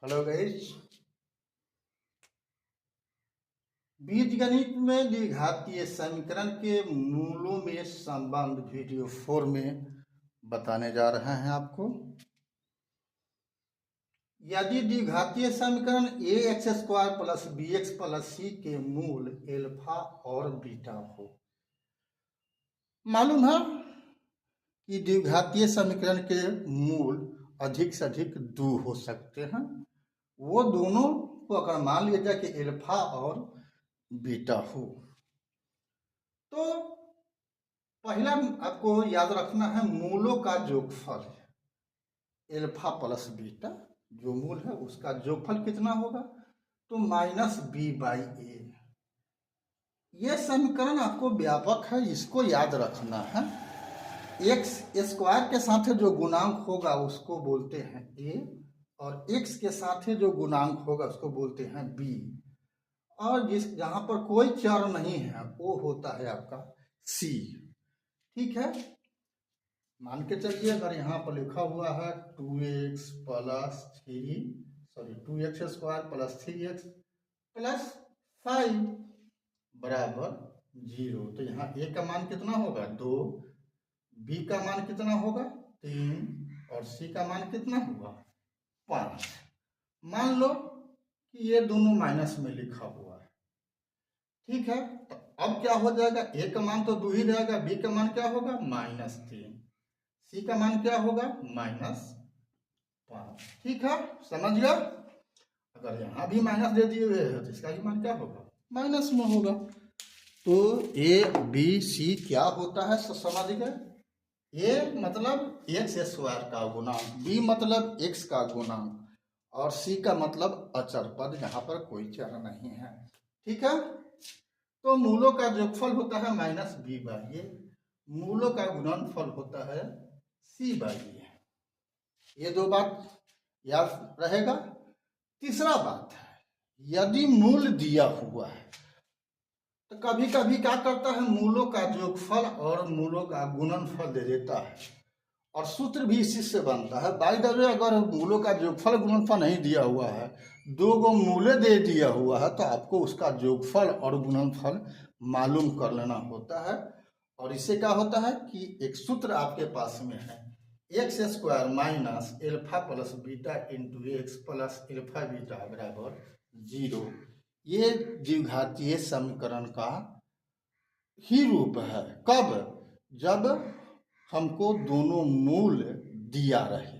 Hello guys. बीजगणित में द्विघातीय समीकरण के मूलों में संबंध वीडियो 4 में बताने जा रहे हैं आपको। यदि द्विघातीय समीकरण ax² plus bx plus c के मूल एल्फा और बीटा हो, मालूम है कि द्विघातीय समीकरण के मूल अधिक से अधिक 2 हो सकते हैं। वो दोनों को अगर मान लिया जाए कि एल्फा और बीटा हो, तो पहला आपको याद रखना है मूलों का योगफल। एल्फा प्लस बीटा जो मूल है उसका योगफल कितना होगा, तो -b/a। यह समीकरण आपको व्यापक है, इसको याद रखना है। x² के साथ जो गुणांक होगा उसको बोलते हैं a, और x के साथ जो गुणांक होगा उसको बोलते हैं b, और जहां पर कोई चर नहीं है वो होता है आपका c। ठीक है, मान के चलिए अगर यहाँ पर लिखा हुआ है 2x plus 2x² plus 3x plus 5 बराबर 0, तो यहाँ a का मान कितना होगा 2, b का मान कितना होगा 3 और c का मान कितना होगा 5। मान लो कि ये दोनों माइनस में लिखा हुआ है। ठीक है, तो अब क्या हो जाएगा, a का मान तो 2 ही रहेगा, b का मान क्या होगा -3, c का मान क्या होगा -5। ठीक है, समझ गया। अगर यहाँ भी माइनस दे दिए हुए है तो इसका भी मान क्या होगा माइनस में होगा। तो a b c क्या होता है समझ गए। a मतलब x² का गुणांक, b मतलब x का गुणांक, और c का मतलब अचर पद जहां पर कोई चर नहीं है। ठीक है, तो मूलों का योगफल होता है -b/a, मूलों का गुणनफल होता है c/a। ये दो बात याद रहेगा। तीसरा बात है, यदि मूल दिया हुआ है तो कभी कभी क्या करता है, मूलों का योगफल और मूलों का गुणनफल दे देता है, और सूत्र भी इसी से बनता है। बाय द वे, अगर मूलों का योगफल गुणनफल नहीं दिया हुआ है, 2 गो मूले दे दिया हुआ है, तो आपको उसका योगफल और गुणनफल मालूम कर लेना होता है। और इससे क्या होता है कि एक सूत्र आपके पास में है, x² minus alpha plus beta into x plus alpha beta बराबर 0। ये द्विघातीय समीकरण का ही रूप है। कब, जब हमको दोनों मूल दिया रहे।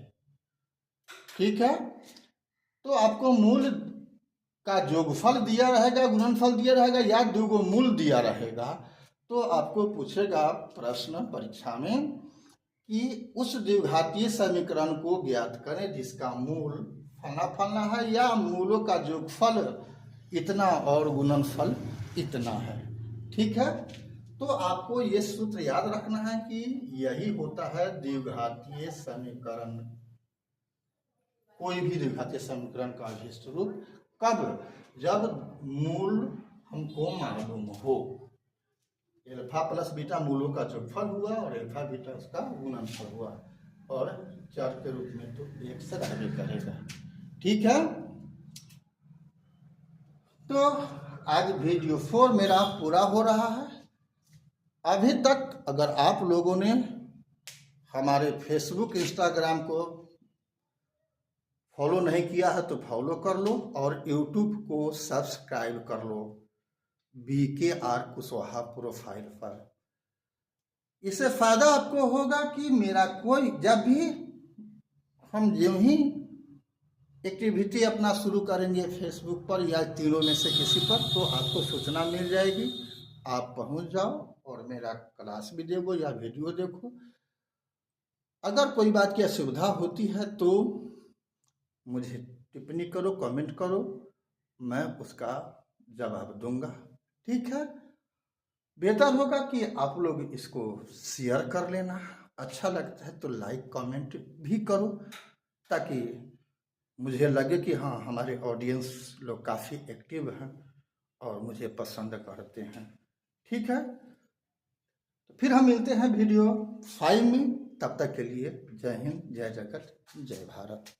ठीक है, तो आपको मूल का योगफल दिया रहेगा, गुणनफल दिया रहेगा, या 2 गो मूल दिया रहेगा, तो आपको पूछेगा प्रश्न परीक्षा में कि उस द्विघातीय समीकरण को ज्ञात करें जिसका मूल फलना फलना है, या मूलों का योगफल इतना और गुणनफल इतना है। ठीक है, तो आपको ये सूत्र याद रखना है कि यही होता है द्विघातीय समीकरण, कोई भी द्विघातीय समीकरण का अभिष्ट रूप। कब, जब मूल हमको मालूम हो। एल्फा प्लस बीटा मूलों का योगफल हुआ और एल्फा बीटा उसका गुणनफल हुआ, और चर के रूप में तो एक से रहबे करेगा। ठीक है, तो आज वीडियो 4 मेरा पूरा हो रहा है। अभी तक अगर आप लोगों ने हमारे फेसबुक इंस्टाग्राम को फॉलो नहीं किया है तो फॉलो कर लो, और यूट्यूब को सब्सक्राइब कर लो BKR कुशवाहा प्रोफाइल पर। इससे फायदा आपको होगा कि मेरा कोई जब भी हम जो ही एक्टिविटी अपना शुरू करेंगे फेसबुक पर या तीनों में से किसी पर, तो आपको सूचना मिल जाएगी, आप पहुंच जाओ और मेरा क्लास भी देखो या वीडियो देखो। अगर कोई बात की असुविधा होती है तो मुझे टिप्पणी करो, कमेंट करो, मैं उसका जवाब दूंगा। ठीक है, बेहतर होगा कि आप लोग इसको शेयर कर लेना, अच्छा लगता है तो लाइक कमेंट भी करो, ताकि मुझे लगे कि हाँ हमारे ऑडियंस लोग काफ़ी एक्टिव हैं और मुझे पसंद करते हैं। ठीक है, तो फिर हम मिलते हैं वीडियो 5 में। तब तक के लिए जय हिंद, जय जगत, जय भारत।